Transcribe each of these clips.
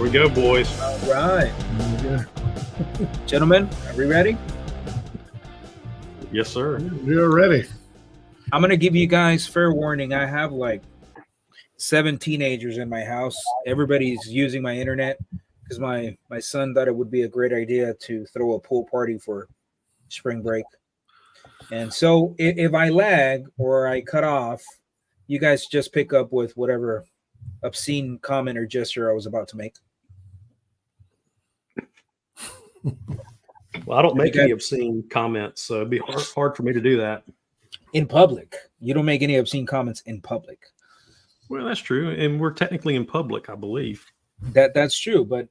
we go, boys. All right. Gentlemen, are we ready? Yes, sir. You're ready. I'm going to give you guys fair warning. I have like 7 teenagers in my house. Everybody's using my internet because my son thought it would be a great idea to throw a pool party for spring break. And so if I lag or I cut off, you guys just pick up with whatever obscene comment or gesture I was about to make. Well, I don't make any obscene comments, so it'd be hard for me to do that. In public. You don't make any obscene comments in public. Well, that's true. And we're technically in public, I believe. That's true, but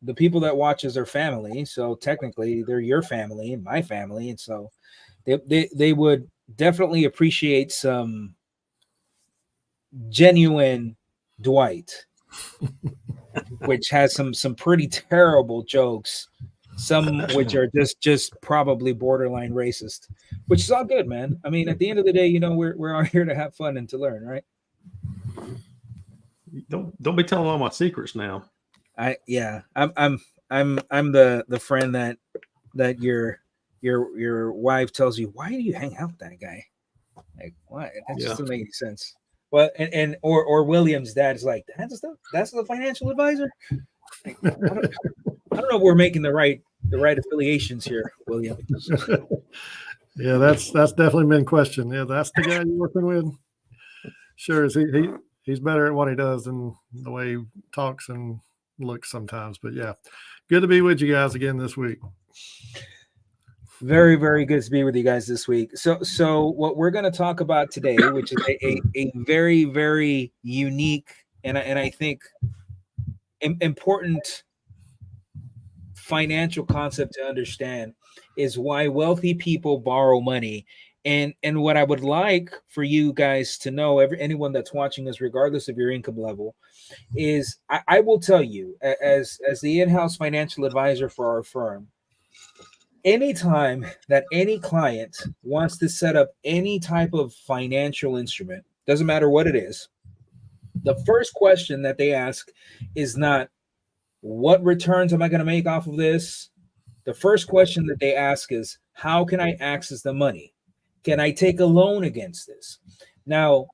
the people that watch is their family, so technically they're your family and my family, and so they would definitely appreciate some genuine Dwight, which has some pretty terrible jokes, some which are just probably borderline racist, which is all good, man. I mean, at the end of the day, we're all here to have fun and to learn, right? Don't be telling all my secrets now. I'm the friend that your wife tells you, why do you hang out with that guy? Like, why? That just doesn't make any sense. Well, or William's dad is like, that's the financial advisor. Like, I don't know if we're making the right affiliations here, William. Yeah, that's definitely been questioned. Yeah, that's the guy you're working with. Sure, he's better at what he does than the way he talks and looks sometimes. But yeah, good to be with you guys again this week. Very, very good to be with you guys this week. So what we're going to talk about today, which is a very, very unique and I think important financial concept to understand, is why wealthy people borrow money. And what I would like for you guys to know, anyone that's watching us, regardless of your income level, is I will tell you, as the in-house financial advisor for our firm, anytime that any client wants to set up any type of financial instrument, doesn't matter what it is, the first question that they ask is not, what returns am I going to make off of this? The first question that they ask is, how can I access the money? Can I take a loan against this? Now,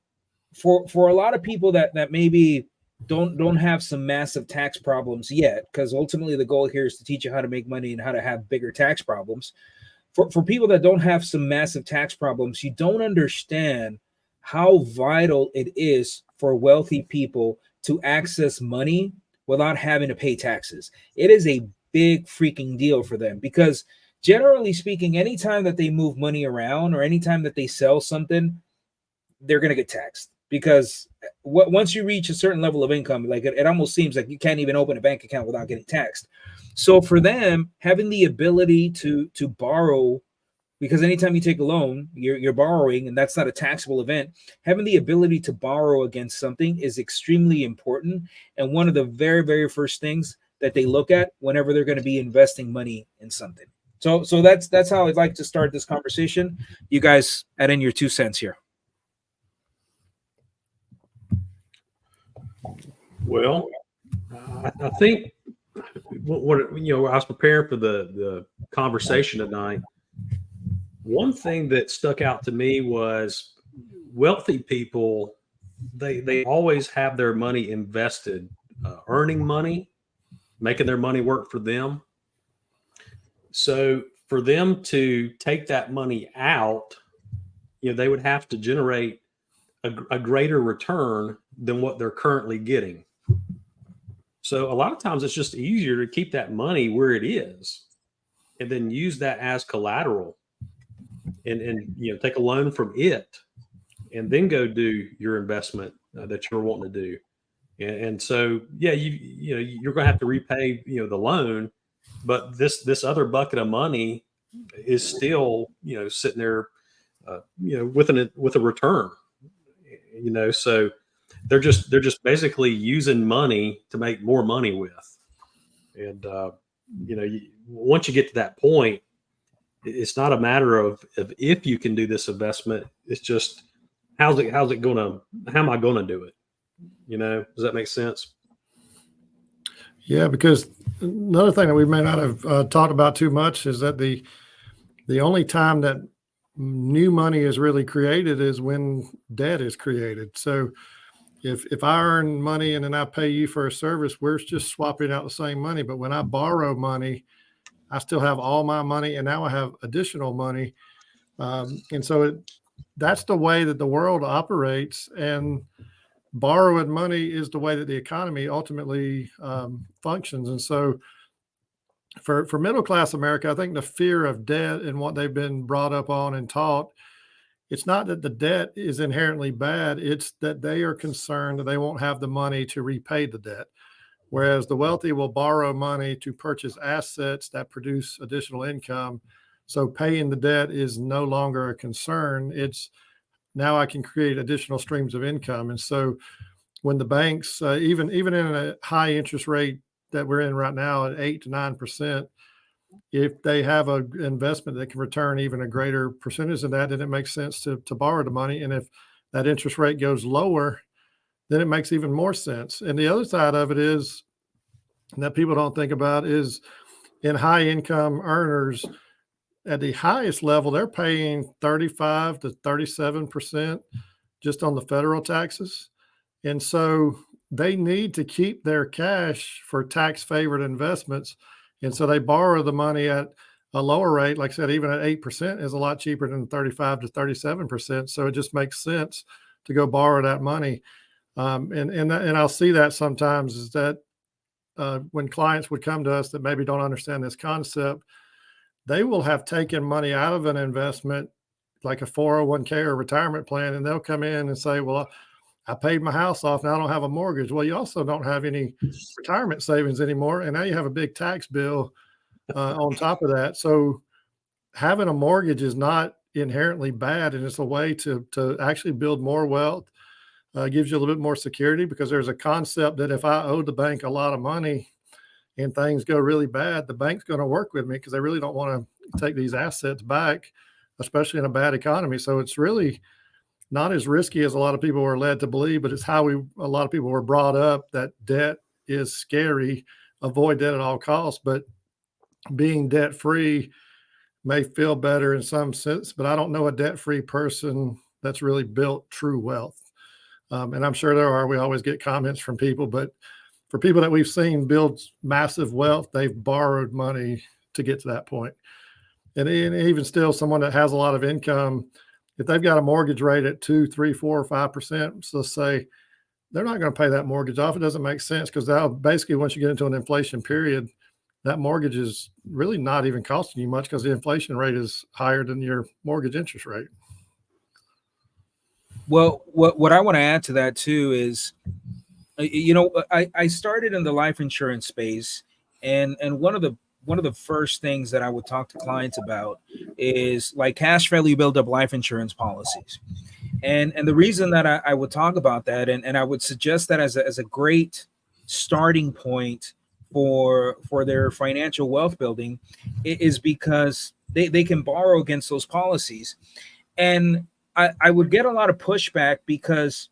for a lot of people that maybe don't have some massive tax problems yet, because ultimately the goal here is to teach you how to make money and how to have bigger tax problems. For people that don't have some massive tax problems, you don't understand how vital it is for wealthy people to access money without having to pay taxes. It is a big freaking deal for them, because generally speaking, anytime that they move money around or anytime that they sell something, they're going to get taxed. Because once you reach a certain level of income, like it almost seems like you can't even open a bank account without getting taxed. So for them, having the ability to borrow, because anytime you take a loan, you're borrowing, and that's not a taxable event. Having the ability to borrow against something is extremely important, and one of the very, very first things that they look at whenever they're going to be investing money in something. So that's how I'd like to start this conversation. You guys add in your 2 cents here. Well, I think what I was preparing for the conversation tonight. One thing that stuck out to me was wealthy people. They always have their money invested, earning money, making their money work for them. So for them to take that money out, they would have to generate a greater return than what they're currently getting. So a lot of times it's just easier to keep that money where it is and then use that as collateral and take a loan from it and then go do your investment that you're wanting to do. And so, yeah, you're going to have to repay, the loan, but this other bucket of money is still, sitting there, with a return, so they're just basically using money to make more money with. And, once you get to that point, it's not a matter of if you can do this investment. It's just, how am I going to do it? Does that make sense? Yeah, because another thing that we may not have talked about too much is that the only time that new money is really created is when debt is created. So if I earn money and then I pay you for a service, we're just swapping out the same money. But when I borrow money, I still have all my money, and now I have additional money. And so that's the way that the world operates. And borrowing money is the way that the economy ultimately functions. And so for middle class America, I think the fear of debt and what they've been brought up on and taught, it's not that the debt is inherently bad. It's that they are concerned that they won't have the money to repay the debt. Whereas the wealthy will borrow money to purchase assets that produce additional income. So paying the debt is no longer a concern. It's now I can create additional streams of income. And so when the banks, even in a high interest rate that we're in right now at 8 to 9%, if they have an investment that can return even a greater percentage of that, then it makes sense to borrow the money. And if that interest rate goes lower, then it makes even more sense. And the other side of it is that people don't think about is in high income earners at the highest level, they're paying 35 to 37% just on the federal taxes. And so they need to keep their cash for tax favored investments. And so they borrow the money at a lower rate. Like I said, even at 8% is a lot cheaper than 35 to 37%. So it just makes sense to go borrow that money. And I'll see that sometimes is that when clients would come to us that maybe don't understand this concept, they will have taken money out of an investment like a 401k or retirement plan, and they'll come in and say, well, I paid my house off. Now I don't have a mortgage. Well, you also don't have any retirement savings anymore. And now you have a big tax bill on top of that. So having a mortgage is not inherently bad. And it's a way to actually build more wealth. Gives you a little bit more security because there's a concept that if I owe the bank a lot of money and things go really bad, the bank's going to work with me because they really don't want to take these assets back, especially in a bad economy. So it's really not as risky as a lot of people were led to believe, but it's how a lot of people were brought up that debt is scary, avoid debt at all costs. But being debt free may feel better in some sense, but I don't know a debt free person that's really built true wealth. And I'm sure there are. We always get comments from people, but for people that we've seen build massive wealth, they've borrowed money to get to that point. And even still, someone that has a lot of income, if they've got a mortgage rate at 2, 3, 4, or 5%, so say they're not going to pay that mortgage off. It doesn't make sense because now basically once you get into an inflation period, that mortgage is really not even costing you much because the inflation rate is higher than your mortgage interest rate. Well, what I want to add to that too is, I started in the life insurance space, and one of the first things that I would talk to clients about is like cash value build up life insurance policies. And the reason that I would talk about that and I would suggest that as a great starting point for their financial wealth building is because they can borrow against those policies. And I would get a lot of pushback because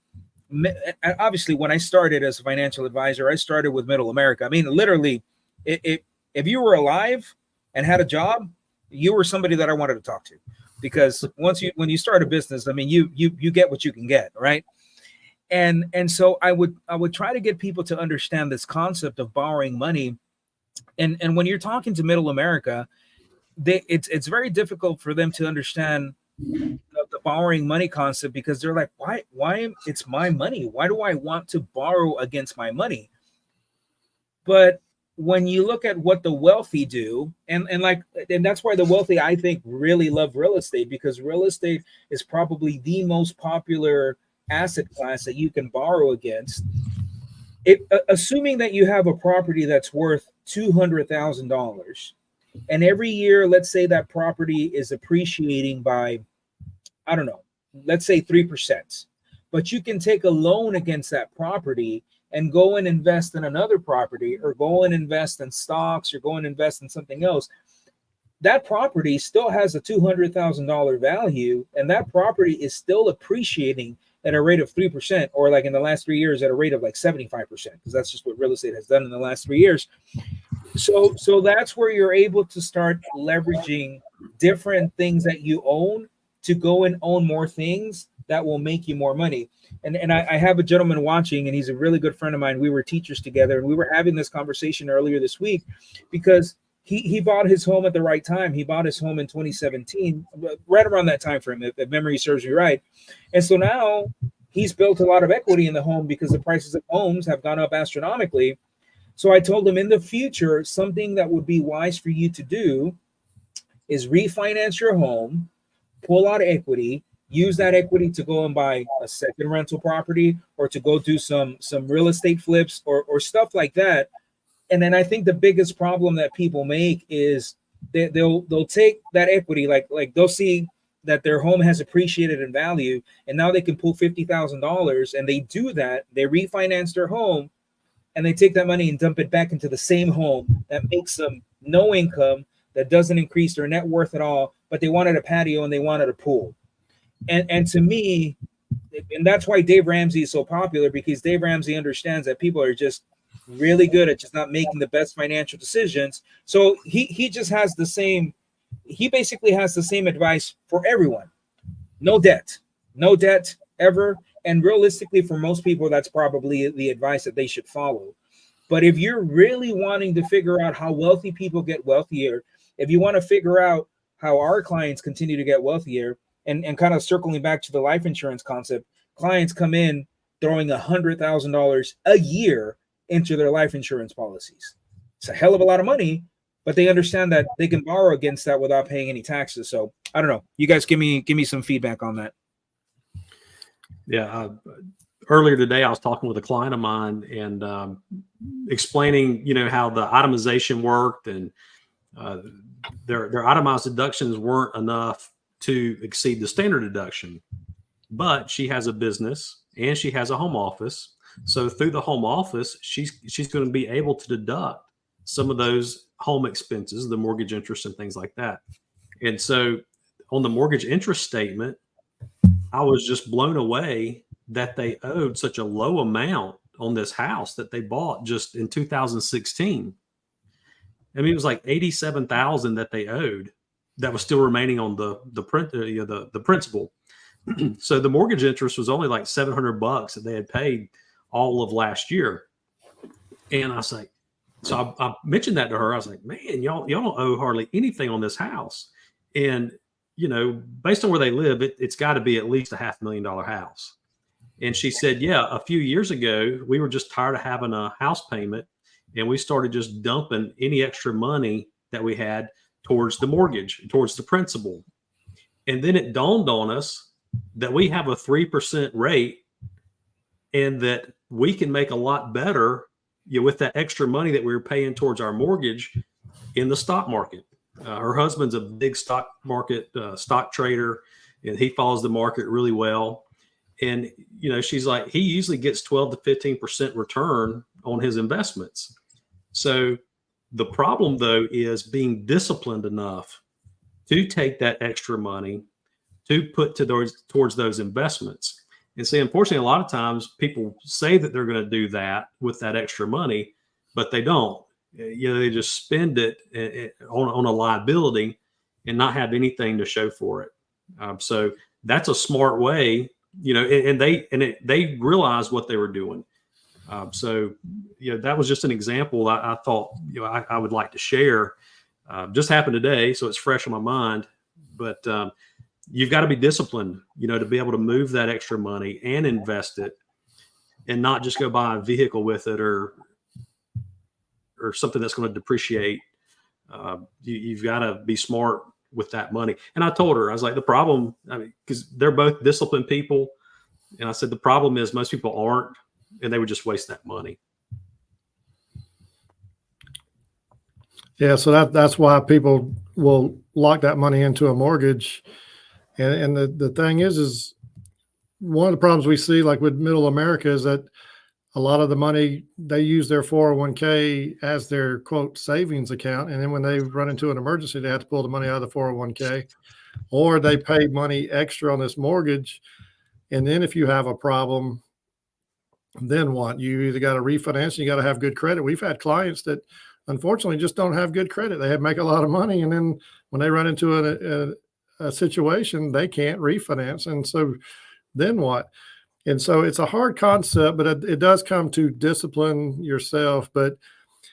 obviously when I started as a financial advisor, I started with middle America. I mean, literally, if you were alive and had a job, you were somebody that I wanted to talk to, because when you start a business, I mean, you get what you can get, right? And so I would try to get people to understand this concept of borrowing money. And when you're talking to middle America, it's very difficult for them to understand the borrowing money concept because they're like, why it's my money? Why do I want to borrow against my money? But when you look at what the wealthy do, and that's why the wealthy, I think, really love real estate, because real estate is probably the most popular asset class that you can borrow against. Assuming that you have a property that's worth $200,000, and every year, let's say that property is appreciating by, I don't know, let's say 3%, but you can take a loan against that property and go and invest in another property, or go and invest in stocks, or go and invest in something else. That property still has a $200,000 value, and that property is still appreciating at a rate of 3%, or like in the last 3 years at a rate of like 75%, because that's just what real estate has done in the last 3 years. So that's where you're able to start leveraging different things that you own to go and own more things that will make you more money. And I have a gentleman watching, and he's a really good friend of mine. We were teachers together, and we were having this conversation earlier this week because he bought his home at the right time. He bought his home in 2017, right around that time frame, if memory serves me right. And so now he's built a lot of equity in the home because the prices of homes have gone up astronomically. So I told him, in the future, something that would be wise for you to do is refinance your home, pull out equity, use that equity to go and buy a second rental property, or to go do some real estate flips or stuff like that. And then I think the biggest problem that people make is they'll take that equity, like they'll see that their home has appreciated in value, and now they can pull $50,000, and they do that. They refinance their home, and they take that money and dump it back into the same home that makes them no income, that doesn't increase their net worth at all, but they wanted a patio and they wanted a pool. And to me, and that's why Dave Ramsey is so popular, because Dave Ramsey understands that people are just really good at just not making the best financial decisions. So he just has he basically has the same advice for everyone. No debt ever. And realistically, for most people, that's probably the advice that they should follow. But if you're really wanting to figure out how wealthy people get wealthier, if you want to figure out how our clients continue to get wealthier, and kind of circling back to the life insurance concept, clients come in throwing $100,000 a year into their life insurance policies. It's a hell of a lot of money, but they understand that they can borrow against that without paying any taxes. So I don't know. You guys give me some feedback on that. Yeah. Earlier today, I was talking with a client of mine and explaining, how the itemization worked, and their itemized deductions weren't enough to exceed the standard deduction. But she has a business and she has a home office. So through the home office, she's going to be able to deduct some of those home expenses, the mortgage interest and things like that. And so on the mortgage interest statement, I was just blown away that they owed such a low amount on this house that they bought just in 2016. I mean, it was like $87,000 that they owed that was still remaining on the principal. So the mortgage interest was only like $700 that they had paid all of last year. And I was like, so I mentioned that to her. I was like, man, y'all don't owe hardly anything on this house. And, based on where they live, it's got to be at least $500,000 house. And she said, yeah, a few years ago, we were just tired of having a house payment, and we started just dumping any extra money that we had towards the mortgage, towards the principal. And then it dawned on us that we have a 3% rate, and that we can make a lot better with that extra money that we were paying towards our mortgage in the stock market. Her husband's a big stock market stock trader, and he follows the market really well. And, she's like, he usually gets 12 to 15% return on his investments. So the problem, though, is being disciplined enough to take that extra money to put towards those investments. And see, unfortunately, a lot of times people say that they're going to do that with that extra money, but they don't. They just spend it on a liability and not have anything to show for it. So that's a smart way, and they realized what they were doing. So that was just an example I thought I would like to share. Just happened today, so it's fresh on my mind. But you've got to be disciplined, to be able to move that extra money and invest it, and not just go buy a vehicle with it or something that's going to depreciate. You've got to be smart with that money. And I told her, I was like, the problem, because they're both disciplined people. And I said, the problem is most people aren't, and they would just waste that money. Yeah. So that's why people will lock that money into a mortgage. And the thing is one of the problems we see, like with middle America, is that a lot of the money, they use their 401k as their quote savings account. And then when they run into an emergency, they have to pull the money out of the 401k, or they pay money extra on this mortgage And then if you have a problem, then what? You either got to refinance, you got to have good credit. We've had clients that unfortunately just don't have good credit. They make a lot of money, and then when they run into a situation, they can't refinance. And so then what? And so it's a hard concept, but it does come to discipline yourself. But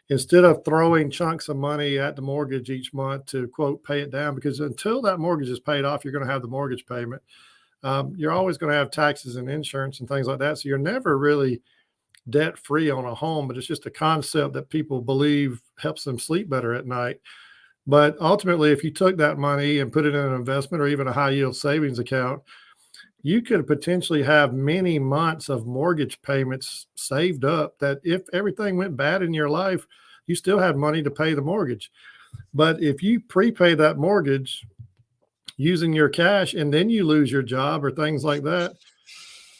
instead of throwing chunks of money at the mortgage each month to, quote, pay it down, because until that mortgage is paid off, you're going to have the mortgage payment. You're always going to have taxes and insurance and things like that. So you're never really debt free on a home, but it's just a concept that people believe helps them sleep better at night. But ultimately, if you took that money and put it in an investment or even a high yield savings account, you could potentially have many months of mortgage payments saved up that if everything went bad in your life, you still had money to pay the mortgage. But if you prepay that mortgage using your cash and then you lose your job or things like that,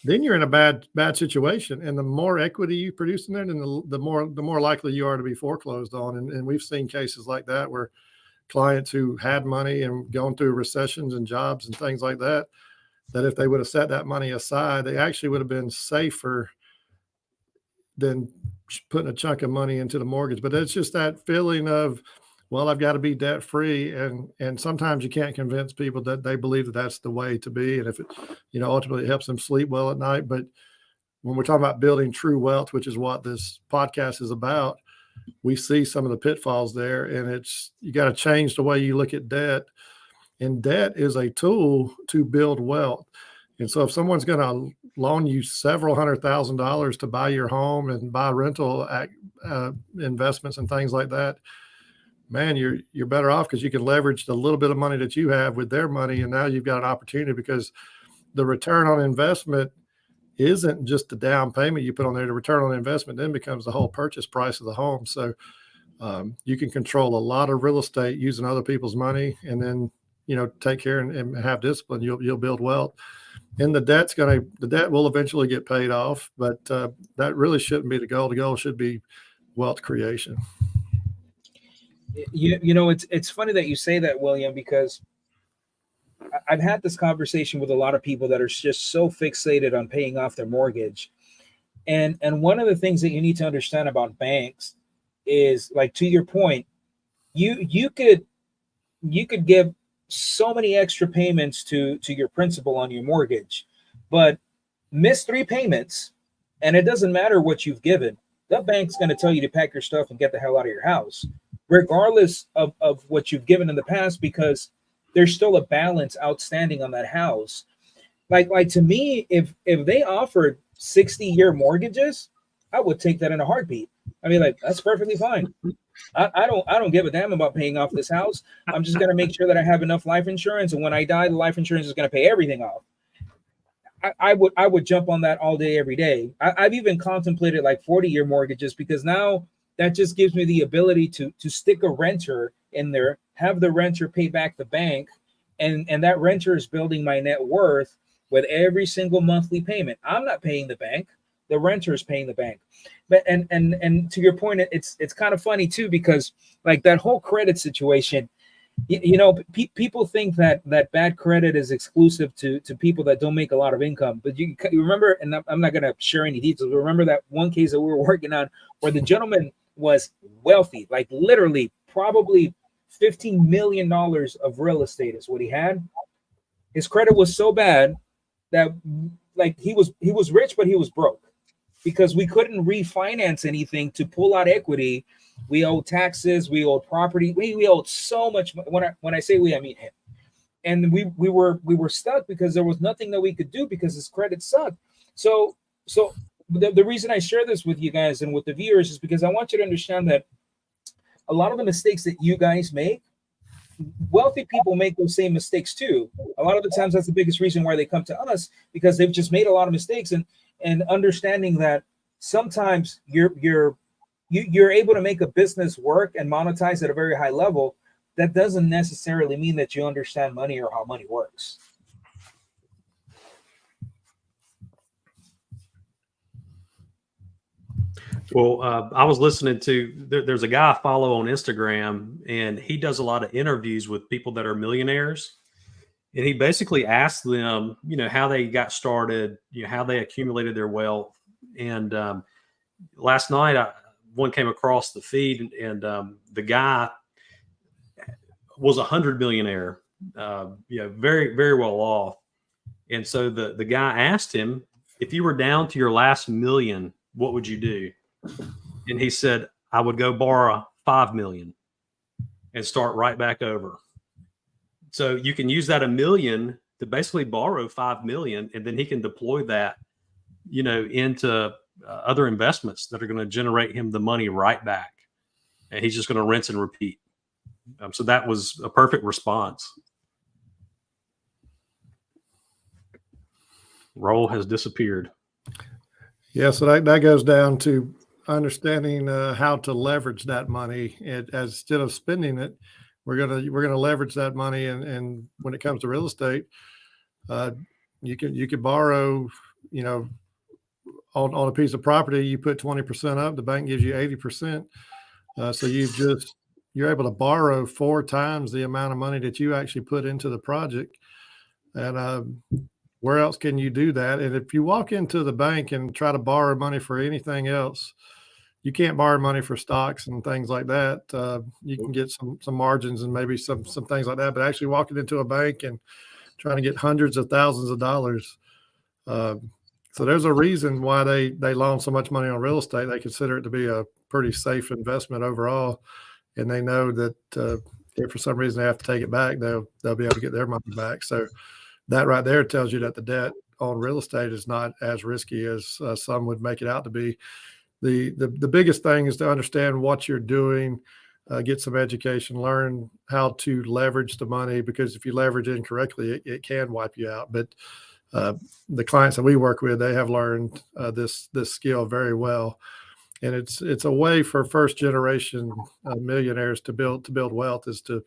then you're in a bad situation. And the more equity you produce in there, then the more likely you are to be foreclosed on. And we've seen cases like that where clients who had money and going through recessions and jobs and things like that, that if they would have set that money aside, they actually would have been safer than putting a chunk of money into the mortgage. But it's just that feeling of, well, I've got to be debt free. And sometimes you can't convince people that they believe that that's the way to be. And if it, ultimately it helps them sleep well at night. But when we're talking about building true wealth, which is what this podcast is about, we see some of the pitfalls there. And you got to change the way you look at debt. And debt is a tool to build wealth. And so if someone's going to loan you several $100,000 to buy your home and buy rental investments and things like that, man, you're better off because you can leverage the little bit of money that you have with their money. And now you've got an opportunity because the return on investment isn't just the down payment you put on there. The return on investment then becomes the whole purchase price of the home. So you can control a lot of real estate using other people's money, and then, take care and have discipline. You'll build wealth. And the debt will eventually get paid off, but that really shouldn't be the goal. The goal should be wealth creation. It's funny that you say that, William, because I've had this conversation with a lot of people that are just so fixated on paying off their mortgage. And one of the things that you need to understand about banks is, like, to your point, you could give so many extra payments to your principal on your mortgage, but miss 3 payments, and it doesn't matter what you've given. The bank's going to tell you to pack your stuff and get the hell out of your house, regardless of what you've given in the past, because there's still a balance outstanding on that house. Like to me, if they offered 60-year mortgages, I would take that in a heartbeat. I mean, like, that's perfectly fine. I don't give a damn about paying off this house. I'm just going to make sure that I have enough life insurance, and when I die, the life insurance is going to pay everything off. I would jump on that all day, every day. I've even contemplated like 40-year mortgages, because now that just gives me the ability to stick a renter in there, have the renter pay back the bank, and that renter is building my net worth with every single monthly payment. I'm not paying the bank. The renter is paying the bank. But and to your point, it's kind of funny too, because like that whole credit situation, people think that bad credit is exclusive to people that don't make a lot of income. But you remember, and I'm not going to share any details, but remember that one case that we were working on where the gentleman was wealthy, like literally probably $15 million of real estate is what he had. His credit was so bad that, like, he was rich, but he was broke, because we couldn't refinance anything to pull out equity. We owed taxes, we owed property, we owed so much. When I say we, I mean him. And we were stuck because there was nothing that we could do because his credit sucked. So the reason I share this with you guys and with the viewers is because I want you to understand that a lot of the mistakes that you guys make, wealthy people make those same mistakes too. A lot of the times that's the biggest reason why they come to us, because they've just made a lot of mistakes, and understanding that sometimes you're able to make a business work and monetize at a very high level. That doesn't necessarily mean that you understand money or how money works. Well, I was listening to, there's a guy I follow on Instagram, and he does a lot of interviews with people that are millionaires. And he basically asked them, how they got started, how they accumulated their wealth. And last night, one came across the feed, and the guy was $100 millionaire, very, very well off. And so the guy asked him, if you were down to your last million, what would you do? And he said, I would go borrow 5 million and start right back over. So you can use that $1 million to basically borrow 5 million, and then he can deploy that, into other investments that are going to generate him the money right back. And he's just going to rinse and repeat. So that was a perfect response. Roll has disappeared. Yeah, so that goes down to understanding how to leverage that money. Instead of spending it, we're gonna leverage that money. And when it comes to real estate, you can borrow, on a piece of property, you put 20% up, the bank gives you 80%. So you're able to borrow 4 times the amount of money that you actually put into the project. And where else can you do that? And if you walk into the bank and try to borrow money for anything else, you can't borrow money for stocks and things like that. You can get some margins and maybe some things like that, but actually walking into a bank and trying to get hundreds of thousands of dollars. So there's a reason why they loan so much money on real estate. They consider it to be a pretty safe investment overall. And they know that if for some reason they have to take it back, they'll be able to get their money back. So that right there tells you that the debt on real estate is not as risky as some would make it out to be. The biggest thing is to understand what you're doing, get some education, learn how to leverage the money, because if you leverage incorrectly, it can wipe you out. But the clients that we work with, they have learned this skill very well. And it's a way for first generation millionaires to build wealth, is to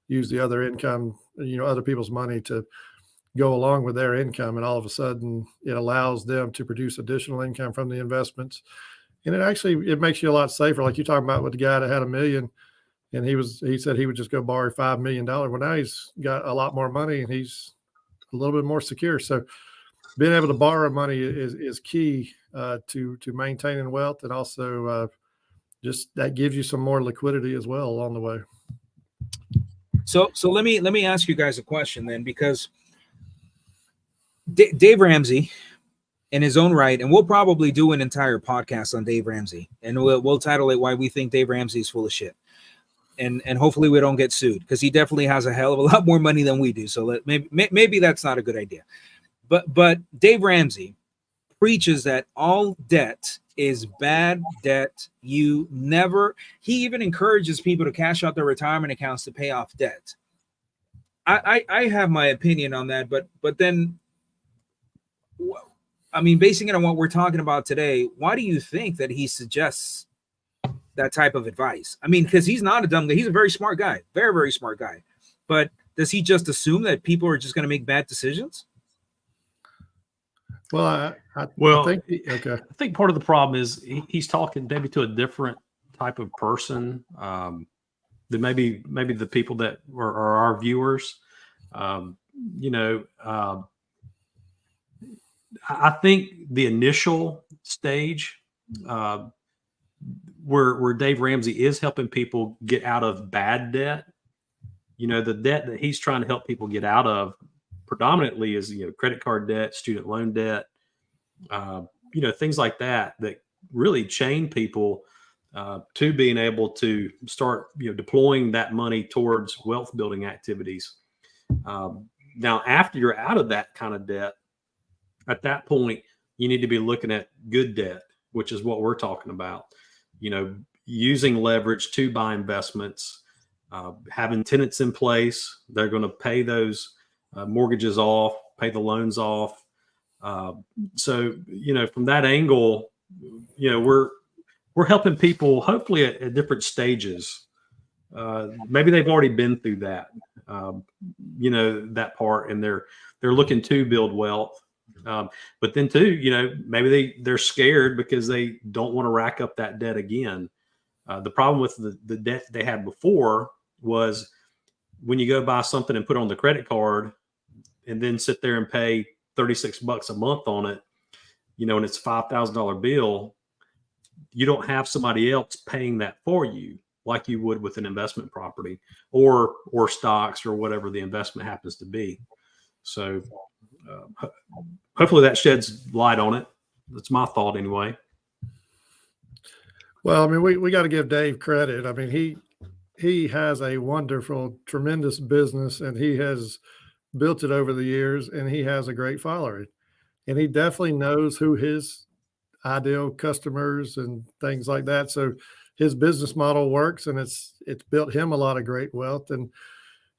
use the other income, other people's money to go along with their income. And all of a sudden it allows them to produce additional income from the investments. And it makes you a lot safer. Like you're talking about with the guy that had $1 million, and he said he would just go borrow $5 million. Well, now he's got a lot more money and he's a little bit more secure. So being able to borrow money is key to maintaining wealth, and also just that gives you some more liquidity as well along the way. So let me ask you guys a question then, because Dave Ramsey, in his own right, and we'll probably do an entire podcast on Dave Ramsey, and we'll title it "Why We Think Dave Ramsey is Full of Shit," and hopefully we don't get sued, because he definitely has a hell of a lot more money than we do. So maybe that's not a good idea. But Dave Ramsey preaches that all debt is bad debt. He even encourages people to cash out their retirement accounts to pay off debt. I have my opinion on that, but then, I mean, basing it on what we're talking about today, why do you think that he suggests that type of advice? I mean, because he's not a dumb guy. He's a very smart guy, very, very smart guy. But does he just assume that people are just going to make bad decisions? Well, I think okay. I think part of the problem is he's talking maybe to a different type of person than maybe the people that are our viewers. I think the initial stage where Dave Ramsey is helping people get out of bad debt, the debt that he's trying to help people get out of predominantly is, credit card debt, student loan debt, things like that really chain people to being able to start, deploying that money towards wealth building activities. Now, after you're out of that kind of debt, at that point, you need to be looking at good debt, which is what we're talking about. Using leverage to buy investments, having tenants in place. They're going to pay those mortgages off, pay the loans off. So, from that angle, we're helping people hopefully at different stages. Maybe they've already been through that, that part, and they're looking to build wealth. But then too, maybe they're scared because they don't want to rack up that debt again. The problem with the debt they had before was when you go buy something and put on the credit card, and then sit there and pay $36 a month on it, and it's a $5,000 bill, you don't have somebody else paying that for you like you would with an investment property or stocks or whatever the investment happens to be. So hopefully that sheds light on it. That's my thought anyway. Well, I mean, we got to give Dave credit. I mean, he has a wonderful, tremendous business, and he has built it over the years, and he has a great following. And he definitely knows who his ideal customers and things like that. So his business model works, and it's built him a lot of great wealth. And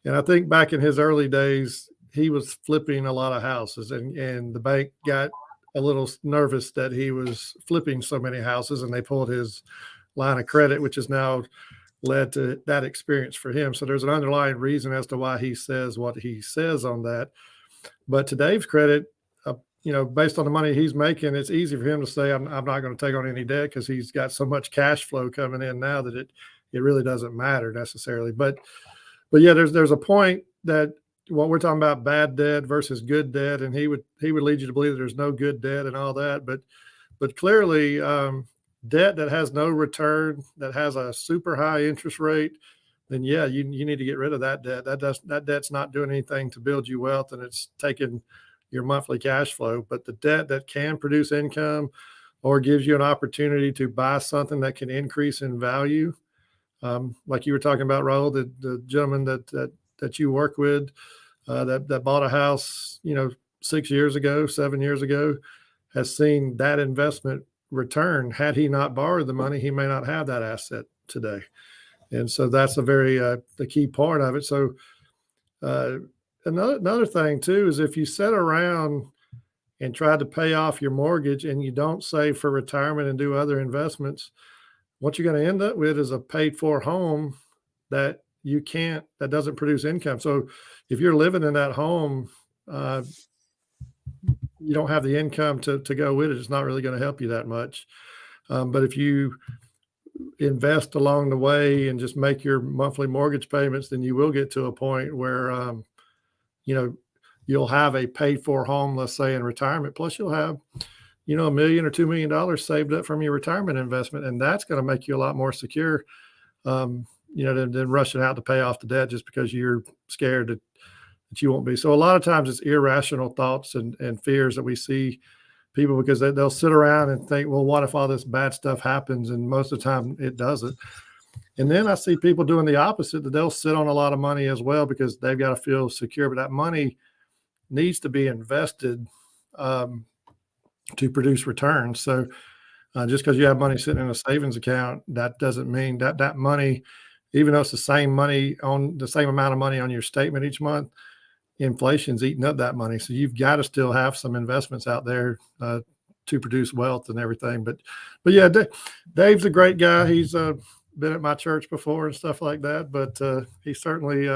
I think back in his early days, he was flipping a lot of houses, and the bank got a little nervous that he was flipping so many houses, and they pulled his line of credit, which has now led to that experience for him. So there's an underlying reason as to why he says what he says on that. But to Dave's credit, based on the money he's making, it's easy for him to say, I'm not going to take on any debt because he's got so much cash flow coming in now that it really doesn't matter necessarily. But yeah, there's a point that what we're talking about, bad debt versus good debt, and he would lead you to believe that there's no good debt and all that. But clearly, debt that has no return, that has a super high interest rate, then yeah, you need to get rid of that debt. That debt's not doing anything to build you wealth, and it's taking your monthly cash flow. But the debt that can produce income or gives you an opportunity to buy something that can increase in value, like you were talking about, Raul, the gentleman that you work with, that bought a house, 6 years ago, 7 years ago, has seen that investment return. Had he not borrowed the money, he may not have that asset today. And so that's a very the key part of it. So another thing too is if you sit around and try to pay off your mortgage and you don't save for retirement and do other investments, what you're going to end up with is a paid for home that doesn't produce income. So if you're living in that home, you don't have the income to go with it. It's not really going to help you that much. But if you invest along the way and just make your monthly mortgage payments, then you will get to a point where, you'll have a paid for home, let's say in retirement, plus you'll have, $1 million or $2 million saved up from your retirement investment. And that's going to make you a lot more secure, than rushing out to pay off the debt just because you're scared that you won't be. So a lot of times it's irrational thoughts and fears that we see people, because they'll sit around and think, well, what if all this bad stuff happens? And most of the time it doesn't. And then I see people doing the opposite, that they'll sit on a lot of money as well because they've got to feel secure, but that money needs to be invested to produce returns. So just because you have money sitting in a savings account, that doesn't mean that money, even though it's the same amount of money on your statement each month, inflation's eating up that money. So you've got to still have some investments out there to produce wealth and everything. But yeah, Dave's a great guy. He's been at my church before and stuff like that, but he certainly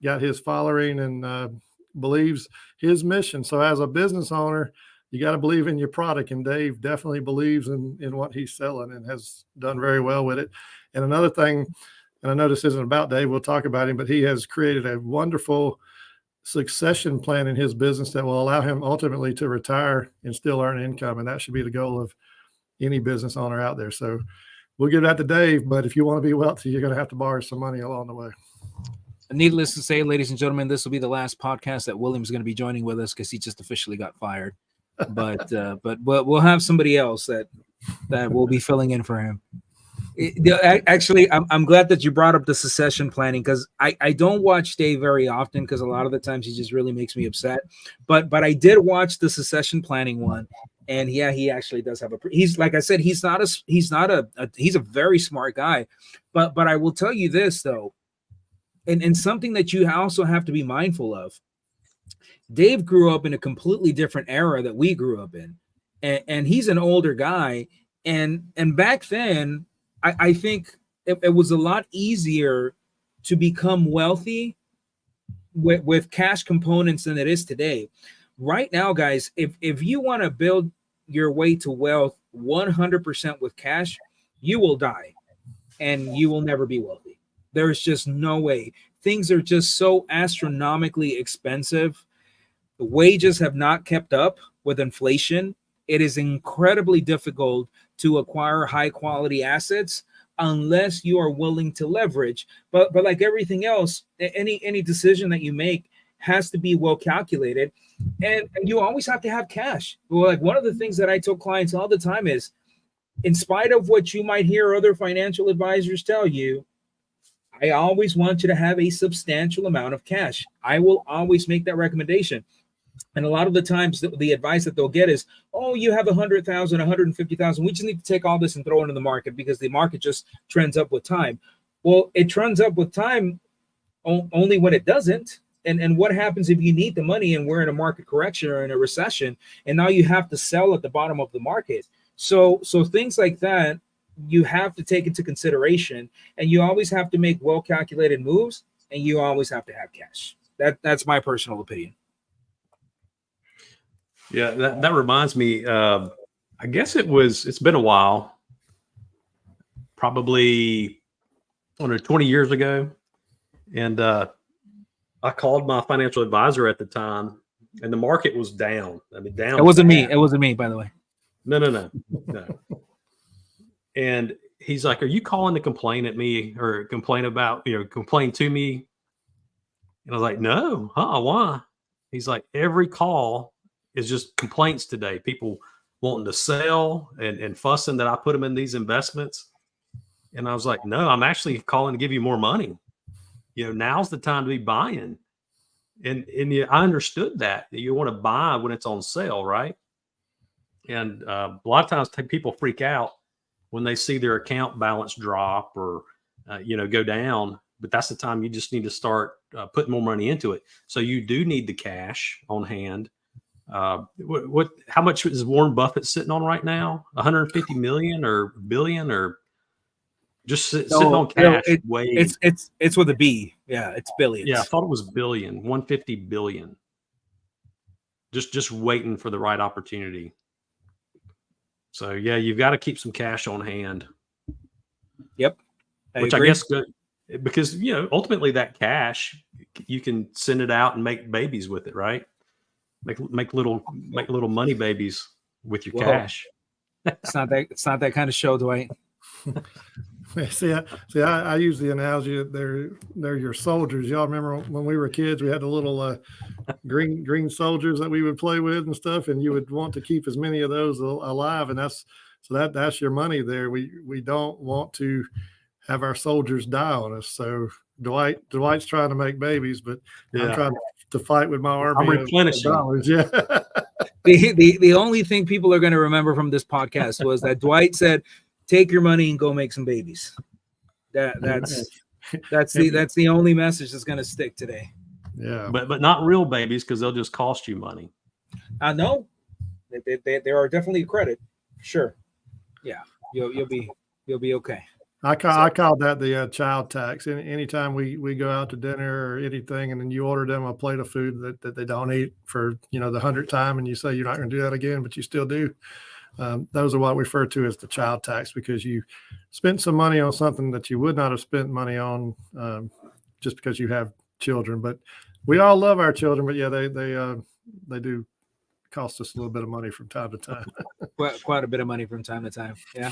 got his following and believes his mission. So as a business owner, you got to believe in your product, and Dave definitely believes in what he's selling and has done very well with it. And another thing, and I know this isn't about Dave, we'll talk about him, but he has created a wonderful succession plan in his business that will allow him ultimately to retire and still earn income. And that should be the goal of any business owner out there. So we'll give that to Dave, but if you want to be wealthy, you're going to have to borrow some money along the way. Needless to say, ladies and gentlemen, this will be the last podcast that William's going to be joining with us because he just officially got fired. But we'll have somebody else that will be filling in for him. Actually, I'm glad that you brought up the succession planning, because I don't watch Dave very often because a lot of the times he just really makes me upset. But I did watch the succession planning one, and yeah, he actually does have he's, like I said, he's a very smart guy. But I will tell you this though, and something that you also have to be mindful of. Dave grew up in a completely different era that we grew up in, and he's an older guy, and back then, I think it was a lot easier to become wealthy with cash components than it is today. Right now, guys, if you want to build your way to wealth 100% with cash, you will die and you will never be wealthy. There's just no way. Things are just so astronomically expensive. The wages have not kept up with inflation. It is incredibly difficult to acquire high quality assets unless you are willing to leverage. But like everything else, any decision that you make has to be well calculated, and you always have to have cash. Well, like one of the things that I tell clients all the time is, in spite of what you might hear other financial advisors tell you, I always want you to have a substantial amount of cash. I will always make that recommendation. And a lot of the times the advice that they'll get is, oh, you have 100,000, 150,000. We just need to take all this and throw it in the market because the market just trends up with time. Well, it trends up with time only when it doesn't. And what happens if you need the money and we're in a market correction or in a recession, and now you have to sell at the bottom of the market? So things like that, you have to take into consideration, and you always have to make well-calculated moves, and you always have to have cash. That's my personal opinion. Yeah, that reminds me. I guess it's been a while, probably 20 years ago. And I called my financial advisor at the time, and the market was down. I mean, down. It wasn't me. It wasn't me, by the way. No. And he's like, "Are you calling to complain at me or complain to me?" And I was like, "No, why?" He's like, "Every call is just complaints today. People wanting to sell and fussing that I put them in these investments." And I was like, "No, I'm actually calling to give you more money. Now's the time to be buying." And I understood that you want to buy when it's on sale, right? And a lot of times people freak out when they see their account balance drop or go down. But that's the time you just need to start putting more money into it. So you do need the cash on hand. How much is Warren Buffett sitting on right now? 150 million or billion, or just sitting on cash? It's with a B. Yeah, it's billions. Yeah, I thought it was billion. 150 billion. Just waiting for the right opportunity. So yeah, you've got to keep some cash on hand. Yep. I guess good, because ultimately that cash, you can send it out and make babies with it, right? Make little money babies with your cash. It's not that kind of show, Dwight. I use the analogy that they're your soldiers. Y'all remember when we were kids, we had the little green soldiers that we would play with and stuff, and you would want to keep as many of those alive, and that's your money there. We don't want to have our soldiers die on us. So Dwight's trying to make babies, but I'm trying to fight with my army. I'm replenishing. Yeah. The only thing people are going to remember from this podcast was that Dwight said, "Take your money and go make some babies." That's the only message that's going to stick today. Yeah, but not real babies, because they'll just cost you money. I know. They are definitely a credit. Sure. Yeah, you'll be okay. I call that the child tax. Anytime we go out to dinner or anything, and then you order them a plate of food that they don't eat for the 100th time, and you say you're not going to do that again, but you still do. Those are what we refer to as the child tax, because you spent some money on something that you would not have spent money on just because you have children. But we all love our children, but yeah, they do cost us a little bit of money from time to time. Quite a bit of money from time to time. Yeah.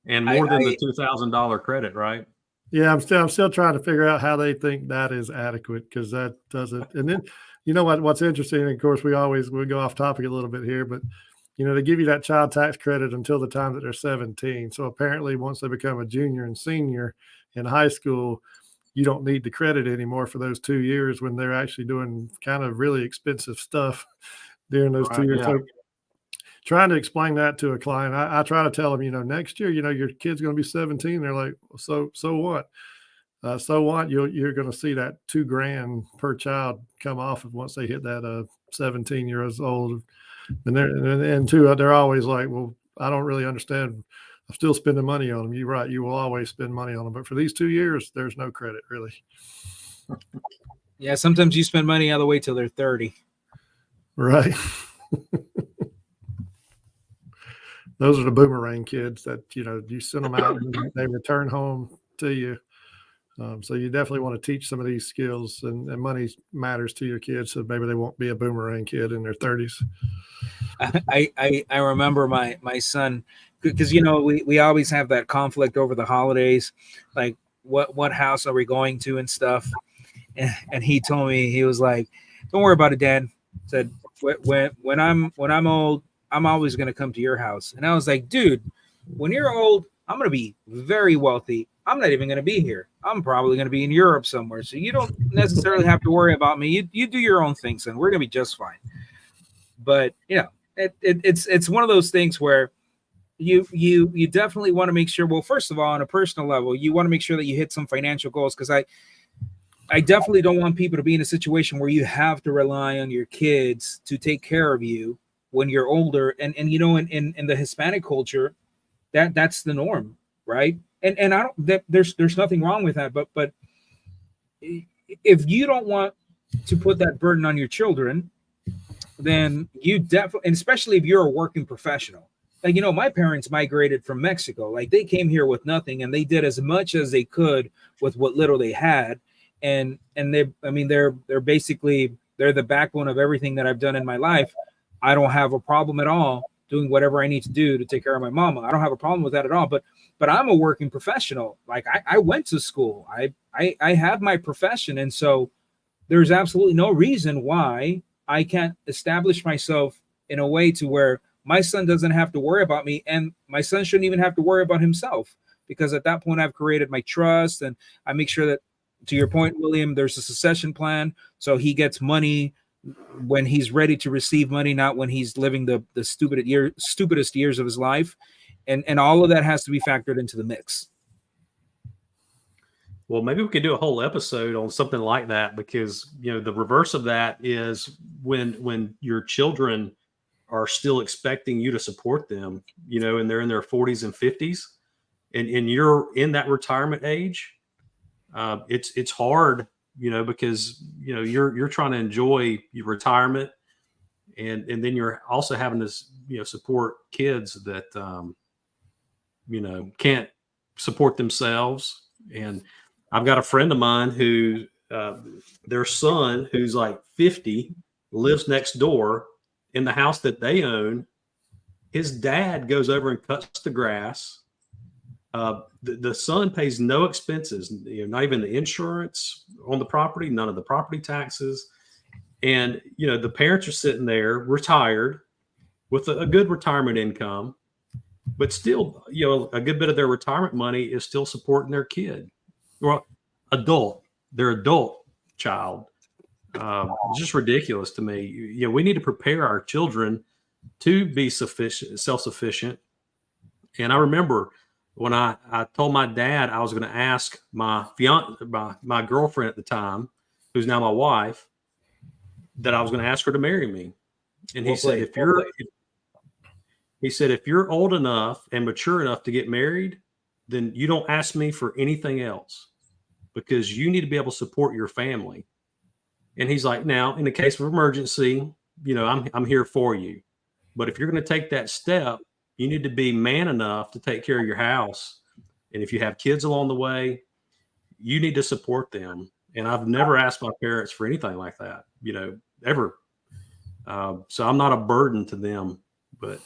And more than the $2,000 credit, right? Yeah, I'm still trying to figure out how they think that is adequate, because that doesn't. And then what's interesting, of course, we go off topic a little bit here, but they give you that child tax credit until the time that they're 17. So apparently once they become a junior and senior in high school, you don't need the credit anymore for those 2 years when they're actually doing kind of really expensive stuff during those 2 years. Yeah. So trying to explain that to a client, I try to tell them, next year, your kid's going to be 17. They're like, so what? So what? You're going to see that $2,000 per child come off of once they hit that 17 years old. And they're always like, well, I don't really understand. I'm still spending money on them. You're right. You will always spend money on them. But for these 2 years, there's no credit really. Yeah. Sometimes you spend money all the way till they're 30. Right. Those are the boomerang kids that, you send them out and they return home to you. So you definitely want to teach some of these skills, and money matters to your kids, so maybe they won't be a boomerang kid in their 30s. I remember my son, because we always have that conflict over the holidays, like what house are we going to and stuff, and he told me, he was like, "Don't worry about it, Dad." Said, when I'm old, I'm always going to come to your house. And I was like, dude, when you're old, I'm going to be very wealthy. I'm not even going to be here. I'm probably going to be in Europe somewhere. So you don't necessarily have to worry about me. You do your own things, and we're going to be just fine. But it's one of those things where you definitely want to make sure. Well, first of all, on a personal level, you want to make sure that you hit some financial goals, because I definitely don't want people to be in a situation where you have to rely on your kids to take care of you when you're older. And in the Hispanic culture, that's the norm, right? And I don't, there's nothing wrong with that, but if you don't want to put that burden on your children, then you definitely, and especially if you're a working professional. Like, my parents migrated from Mexico. Like, they came here with nothing, and they did as much as they could with what little they had. And they're basically, they're the backbone of everything that I've done in my life. I don't have a problem at all doing whatever I need to do to take care of my mama. I don't have a problem with that at all. But I'm a working professional. Like, I went to school. I have my profession. And so there's absolutely no reason why I can't establish myself in a way to where my son doesn't have to worry about me, and my son shouldn't even have to worry about himself, because at that point I've created my trust, and I make sure that, to your point, William, there's a succession plan. So he gets money when he's ready to receive money, not when he's living the stupidest years of his life. And all of that has to be factored into the mix. Well, maybe we could do a whole episode on something like that, because, the reverse of that is when your children are still expecting you to support them, and they're in their 40s and 50s, and you're in that retirement age. It's hard, because, you're trying to enjoy your retirement, and then you're also having to, support kids that, can't support themselves. And I've got a friend of mine who, their son, who's like 50, lives next door in the house that they own. His dad goes over and cuts the grass. The son pays no expenses, not even the insurance on the property, none of the property taxes. And, the parents are sitting there retired with a good retirement income, but still, a good bit of their retirement money is still supporting their kid. Well, their adult child. It's just ridiculous to me. We need to prepare our children to be self-sufficient. And I remember when I told my dad I was going to ask my my girlfriend at the time, who's now my wife, that I was going to ask her to marry me. And he said, if you're old enough and mature enough to get married, then you don't ask me for anything else, because you need to be able to support your family. And he's like, now, in the case of emergency, I'm here for you. But if you're going to take that step, you need to be man enough to take care of your house. And if you have kids along the way, you need to support them. And I've never asked my parents for anything like that, ever. So I'm not a burden to them, but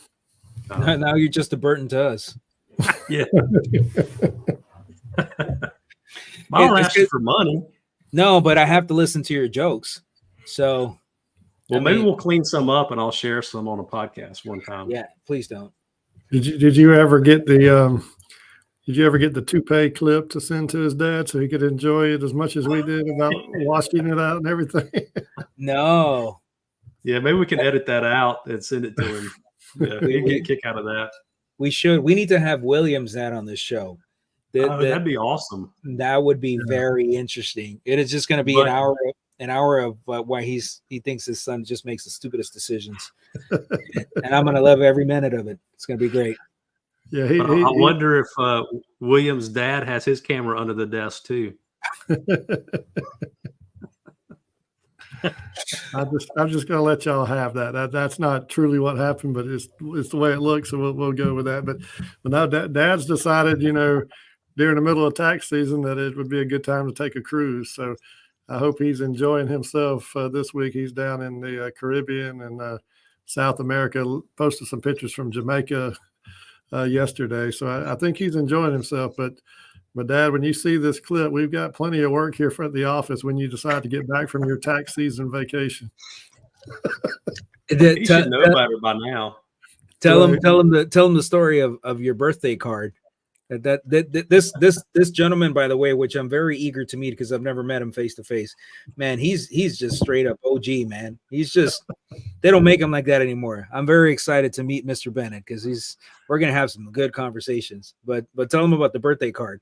now you're just a burden to us. Yeah. I don't ask you for money. No, but I have to listen to your jokes. So, well, maybe we'll clean some up and I'll share some on a podcast one time. Yeah, please don't. Did you ever get the toupee clip to send to his dad so he could enjoy it as much as we did about washing it out and everything? No. Yeah, maybe we can edit that out and send it to him. Yeah, he'd get a kick out of that. We should. We need to have William's dad on this show. That'd be awesome. That would be very interesting. It is just going to be an hour of why he thinks his son just makes the stupidest decisions, and I'm going to love every minute of it. It's going to be great. Yeah, I wonder if William's dad has his camera under the desk too. I'm just going to let y'all have that. That's not truly what happened, but it's the way it looks, so we'll go with that. But now Dad's decided, during the middle of tax season that it would be a good time to take a cruise. So I hope he's enjoying himself this week. He's down in the Caribbean and South America. Posted some pictures from Jamaica yesterday. So I think he's enjoying himself. But Dad, when you see this clip, we've got plenty of work here at the office when you decide to get back from your tax season vacation. You should know better by now. Tell him the story of your birthday card. This gentleman, by the way, which I'm very eager to meet because I've never met him face to face. Man, he's just straight up OG, man. He's just, they don't make him like that anymore. I'm very excited to meet Mr. Bennett because we're gonna have some good conversations. But tell him about the birthday card.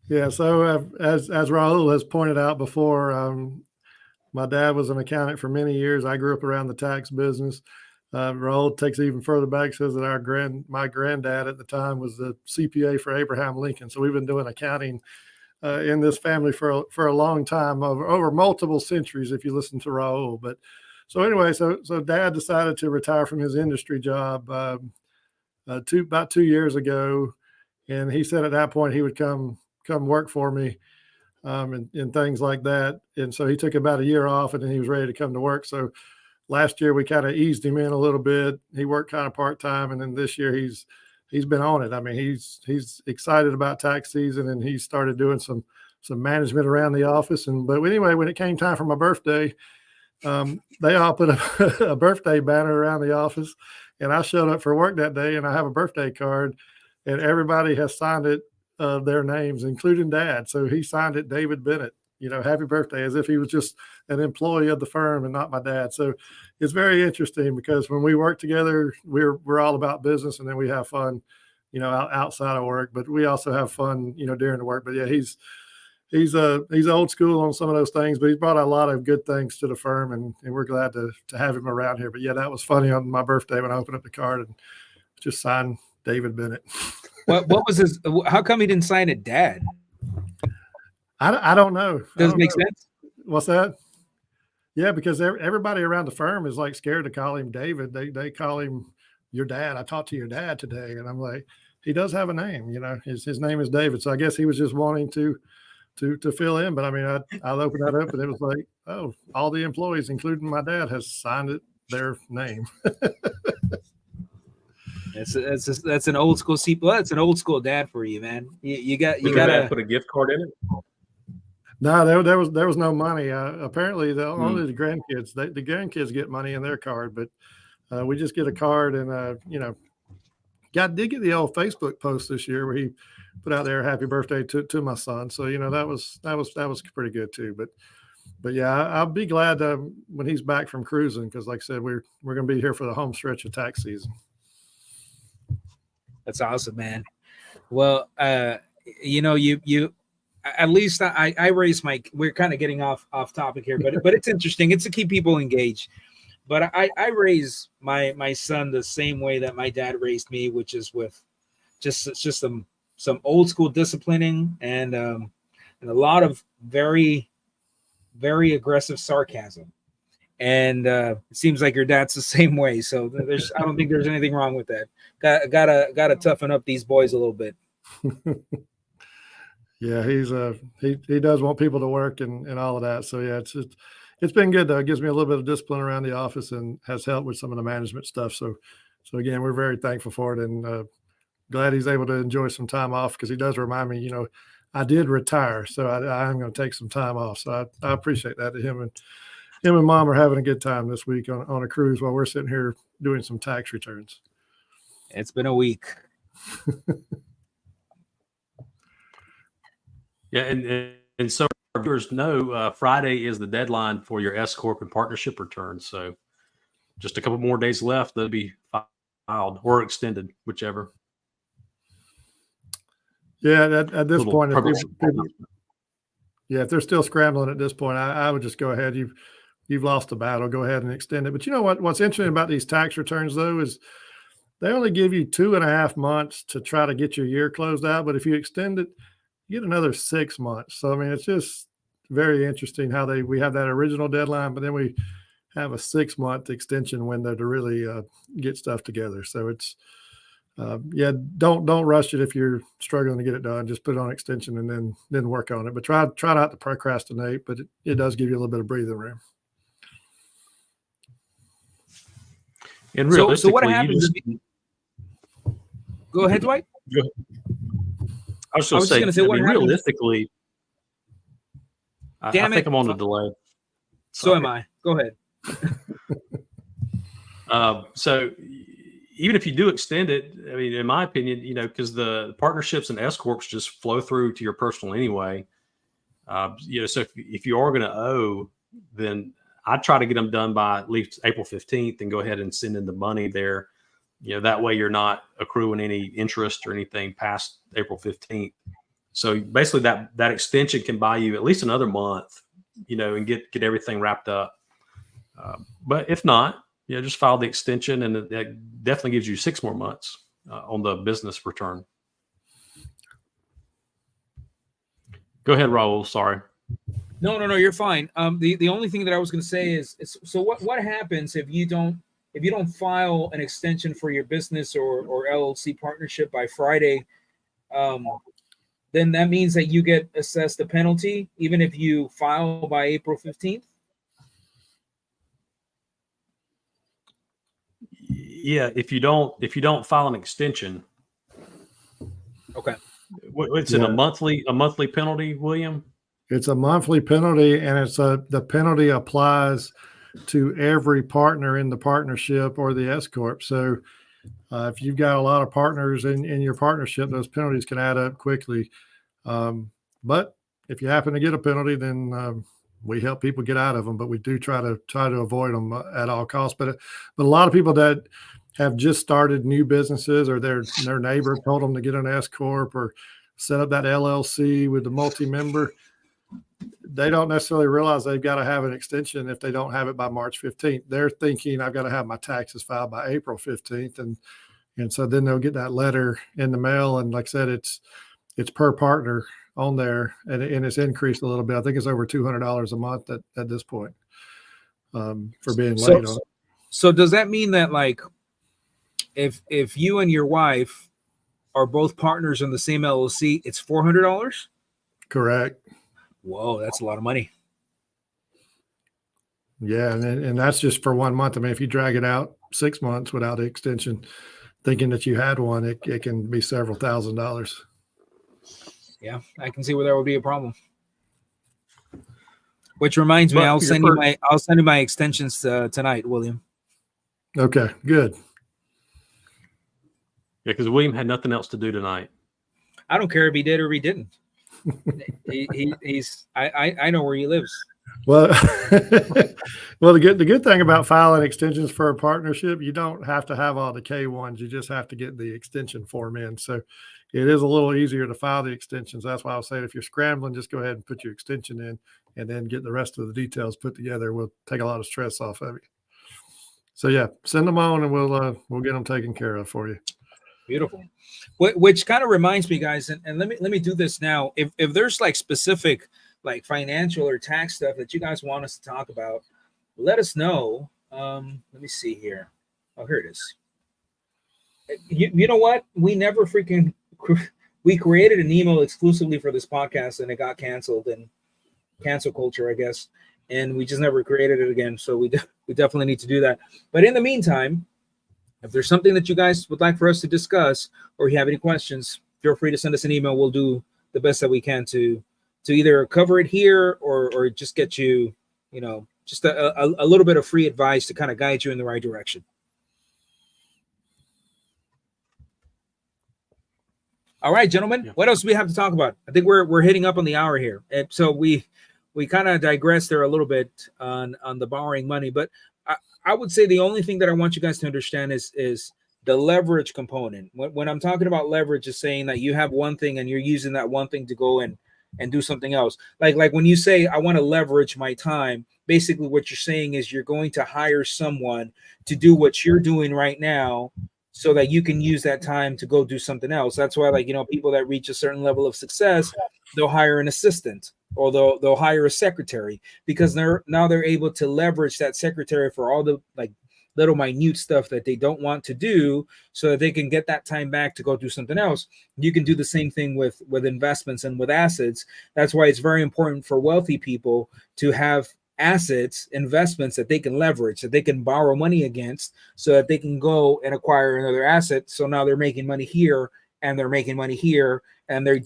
Yeah, so as Raul has pointed out before, my dad was an accountant for many years. I grew up around the tax business. Raul takes it even further back, says that my granddad at the time was the CPA for Abraham Lincoln. So we've been doing accounting in this family for a long time, over multiple centuries, if you listen to Raul. But so anyway, so Dad decided to retire from his industry job about 2 years ago, and he said at that point he would come work for me and things like that. And so he took about a year off, and then he was ready to come to work. So last year we kind of eased him in a little bit. He worked kind of part-time, and then this year he's been on it. I mean, he's excited about tax season, and he started doing some management around the office. But anyway, when it came time for my birthday, they all put a birthday banner around the office, and I showed up for work that day, and I have a birthday card, and everybody has signed it, their names, including Dad. So he signed it, David Bennett, happy birthday, as if he was just an employee of the firm and not my dad. So it's very interesting because when we work together, we're all about business, and then we have fun, outside of work, but we also have fun, during the work. But yeah, he's old school on some of those things, but he's brought a lot of good things to the firm, and we're glad to have him around here. But yeah, that was funny on my birthday when I opened up the card and just signed David Bennett. What was his? How come he didn't sign it, Dad? I don't know. Doesn't make sense. What's that? Yeah, because everybody around the firm is like scared to call him David. They call him your dad. I talked to your dad today, and I'm like, he does have a name. His name is David. So I guess he was just wanting to fill in. But I mean, I opened that up, and it was like, oh, all the employees, including my dad, has signed it their name. That's an old school that's an old school dad for you, man. You got to put a gift card in it. No, there was no money. Apparently, only the grandkids. The grandkids get money in their card, but we just get a card. And did get the old Facebook post this year where he put out there "Happy Birthday" to my son. So that was pretty good too. But yeah, I'll be glad when he's back from cruising, because like I said, we're going to be here for the home stretch of tax season. That's awesome, man. Well, you at least I raised we're kind of getting off topic here, but it's interesting. It's to keep people engaged. But I raise my son the same way that my dad raised me, which is with just some old school disciplining and a lot of very, very aggressive sarcasm. And it seems like your dad's the same way. So I don't think there's anything wrong with that. Gotta toughen up these boys a little bit. Yeah, he does want people to work and all of that. So yeah, it's been good though. It gives me a little bit of discipline around the office and has helped with some of the management stuff. So again, we're very thankful for it, and glad he's able to enjoy some time off, because he does remind me, I did retire, so I am going to take some time off. So I appreciate that. Him and Mom are having a good time this week on a cruise while we're sitting here doing some tax returns. It's been a week. Yeah, and so our viewers know Friday is the deadline for your S Corp and partnership returns. So just a couple more days left. They'll be filed or extended, whichever. Yeah, at this point, if they're still scrambling at this point, I would just go ahead. You've lost the battle. Go ahead and extend it. But you know what's interesting about these tax returns, though, is they only give you 2.5 months to try to get your year closed out. But if you extend it, you get another 6 months. So, I mean, it's just very interesting how we have that original deadline, but then we have a 6-month extension window to really get stuff together. So yeah, don't rush it if you're struggling to get it done. Just put it on extension and then work on it. But try not to procrastinate. But it does give you a little bit of breathing room. And So realistically, what happens? Go ahead, Dwight. I was just going to say, what happens? Realistically, I think I'm on the delay. So am I. Go ahead. So even if you do extend it, I mean, in my opinion, because the partnerships and S corps just flow through to your personal anyway. So if you are going to owe, then I'd try to get them done by at least April 15th and go ahead and send in the money there. That way you're not accruing any interest or anything past April 15th. So basically that extension can buy you at least another month, and get everything wrapped up. But if not, just file the extension, and that definitely gives you 6 more months on the business return. Go ahead, Raul. Sorry. No, you're fine. The only thing that I was going to say is so what happens if you don't file an extension for your business or LLC partnership by Friday? Then that means that you get assessed a penalty even if you file by April 15th. Yeah, if you don't file an extension. Okay. What's it, a monthly penalty, William? It's a monthly penalty, and the penalty applies to every partner in the partnership or the S corp. So if you've got a lot of partners in your partnership, those penalties can add up quickly. But if you happen to get a penalty, then we help people get out of them, but we do try to avoid them at all costs. But a lot of people that have just started new businesses, or their neighbor told them to get an S corp or set up that LLC with the multi-member, they don't necessarily realize they've got to have an extension if they don't have it by March 15th. They're thinking, I've got to have my taxes filed by April 15th. And so then they'll get that letter in the mail. And like I said, it's per partner on there, and it's increased a little bit. I think it's over $200 a month at this point for being late on it. So does that mean that, like, if you and your wife are both partners in the same LLC, it's $400? Correct. Whoa, that's a lot of money. Yeah, and that's just for 1 month. I mean, if you drag it out 6 months without the extension, thinking that you had one, it can be several $1,000s. Yeah, I can see where that would be a problem. Which reminds me, I'll send you my extensions tonight, William. Okay, good. Yeah, because William had nothing else to do tonight. I don't care if he did or he didn't. I know where he lives. Well, the good thing about filing extensions for a partnership, you don't have to have all the K1s. You just have to get the extension form in. So it is a little easier to file the extensions. That's why I was saying, if you're scrambling, just go ahead and put your extension in, and then get the rest of the details put together. We'll take a lot of stress off of you. So yeah, send them on, and we'll get them taken care of for you. Beautiful. Which kind of reminds me, guys, and let me do this now. If there's like specific, like financial or tax stuff that you guys want us to talk about, let us know. Let me see here. Oh, here it is. You know what? We never we created an email exclusively for this podcast, and it got canceled in cancel culture, I guess. And we just never created it again. So we definitely need to do that. But in the meantime, if there's something that you guys would like for us to discuss, or you have any questions, feel free to send us an email. We'll do the best that we can to either cover it here or just get you, just a little bit of free advice to kind of guide you in the right direction. All right, gentlemen, What else do we have to talk about? I think we're hitting up on the hour here. And so we kind of digressed there a little bit on the borrowing money, but I would say the only thing that I want you guys to understand is the leverage component. When I'm talking about leverage, is saying that you have one thing and you're using that one thing to go and do something else. Like when you say, I want to leverage my time, basically what you're saying is you're going to hire someone to do what you're doing right now so that you can use that time to go do something else. That's why, people that reach a certain level of success, they'll hire an assistant, or they'll hire a secretary, because they're able to leverage that secretary for all the little minute stuff that they don't want to do so that they can get that time back to go do something else. You can do the same thing with investments and with assets. That's why it's very important for wealthy people to have assets, investments that they can leverage, that they can borrow money against, so that they can go and acquire another asset. So now they're making money here and they're making money here, and they're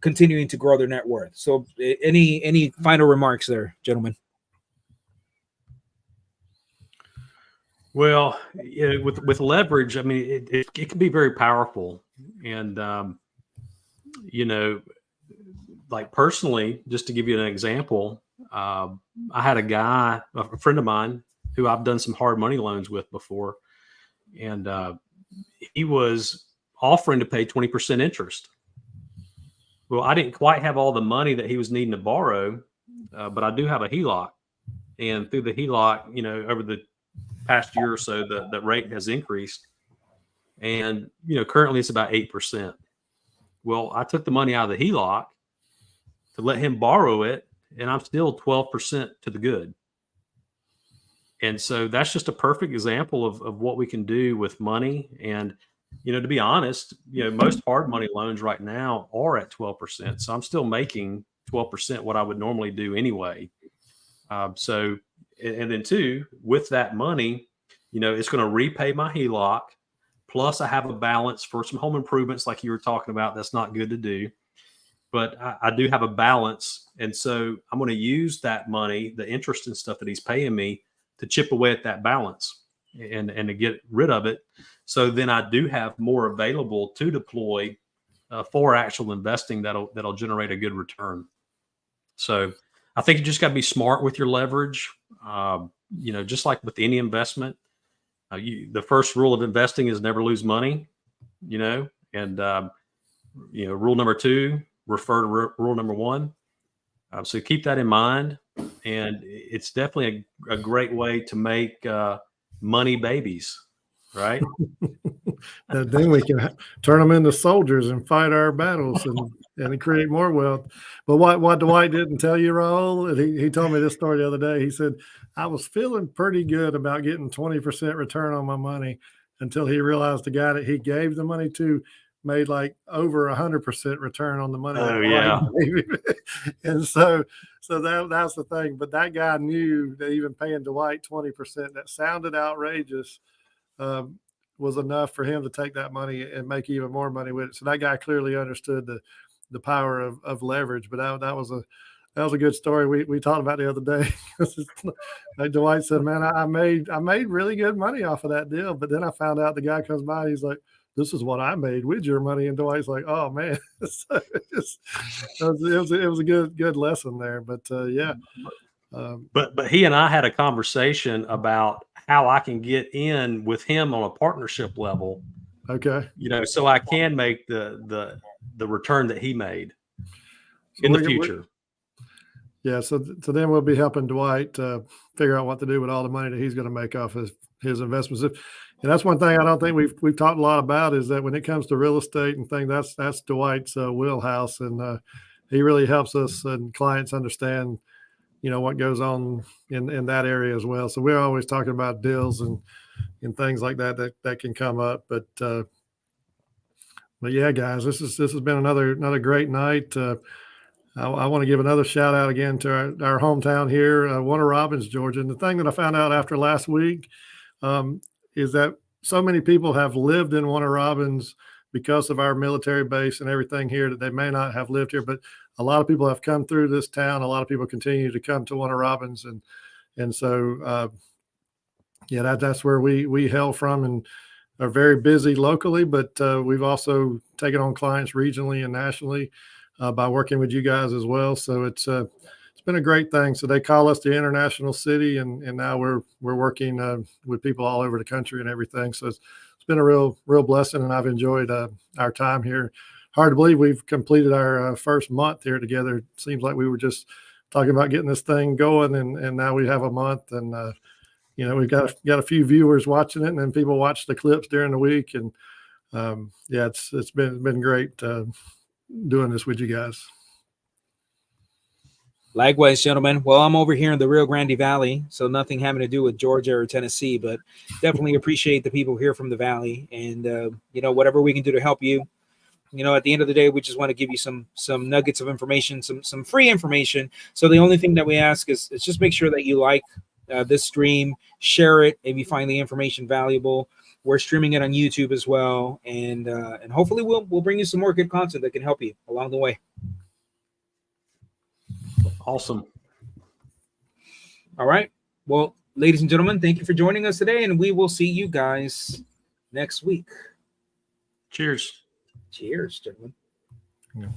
continuing to grow their net worth. So any final remarks there, gentlemen? Well, with leverage, I mean, it can be very powerful. And, like personally, just to give you an example, I had a friend of mine who I've done some hard money loans with before. And he was offering to pay 20% interest. Well, I didn't quite have all the money that he was needing to borrow, but I do have a HELOC. And through the HELOC, over the past year or so, the rate has increased. And, currently it's about 8%. Well, I took the money out of the HELOC to let him borrow it, and I'm still 12% to the good. And so that's just a perfect example of what we can do with money. And, to be honest, most hard money loans right now are at 12%. So I'm still making 12% what I would normally do anyway. And then two, with that money, it's going to repay my HELOC. Plus I have a balance for some home improvements like you were talking about. That's not good to do, but I do have a balance. And so I'm going to use that money, the interest and stuff that he's paying me, to chip away at that balance and to get rid of it. So then I do have more available to deploy for actual investing that'll generate a good return. So I think you just got to be smart with your leverage. Just like with any investment, the first rule of investing is never lose money, and rule number 2, refer to rule number 1. So keep that in mind. And it's definitely a great way to make money babies, right? And then we can turn them into soldiers and fight our battles and create more wealth. But what Dwight didn't tell you, Raul, and he told me this story the other day. He said, I was feeling pretty good about getting 20% return on my money until he realized the guy that he gave the money to made like over 100% return on the money. Oh, yeah. And so that's the thing. But that guy knew that even paying Dwight 20%, that sounded outrageous, was enough for him to take that money and make even more money with it. So that guy clearly understood the power of leverage. But that was a good story. We talked about the other day. Like Dwight said, man, I made really good money off of that deal. But then I found out the guy comes by, he's like, this is what I made with your money. And Dwight's like, oh man. So it was a good lesson there. But yeah. But he and I had a conversation about how I can get in with him on a partnership level. Okay. So I can make the return that he made in the future. Yeah. So then we'll be helping Dwight figure out what to do with all the money that he's going to make off his investments. And that's one thing I don't think we've talked a lot about, is that when it comes to real estate and things, that's Dwight's wheelhouse, and he really helps us and clients understand, what goes on in that area as well. So we're always talking about deals and things like that can come up. But yeah, guys, this has been another great night. I want to give another shout out again to our hometown here, Warner Robins, Georgia. And the thing that I found out after last week is that so many people have lived in Warner Robins because of our military base and everything here, that they may not have lived here, but a lot of people have come through this town. A lot of people continue to come to Warner Robins. And so, yeah, that's where we hail from and are very busy locally, but we've also taken on clients regionally and nationally by working with you guys as well. So it's been a great thing. So they call us the international city, and now we're working with people all over the country and everything. So it's been a real blessing, and I've enjoyed our time here. Hard to believe we've completed our first month here together. It seems like we were just talking about getting this thing going, and now we have a month, and we've got a few viewers watching it, and then people watch the clips during the week, and yeah, it's been great doing this with you guys. Likewise, gentlemen. Well, I'm over here in the Rio Grande Valley, so nothing having to do with Georgia or Tennessee, but definitely appreciate the people here from the Valley, and whatever we can do to help you. At the end of the day, we just want to give you some nuggets of information, some free information. So the only thing that we ask is just make sure that you like this stream, share it if you find the information valuable. We're streaming it on YouTube as well, and hopefully we'll bring you some more good content that can help you along the way. Awesome. All right. Well, ladies and gentlemen, thank you for joining us today, and we will see you guys next week. Cheers. Cheers, gentlemen. Yeah.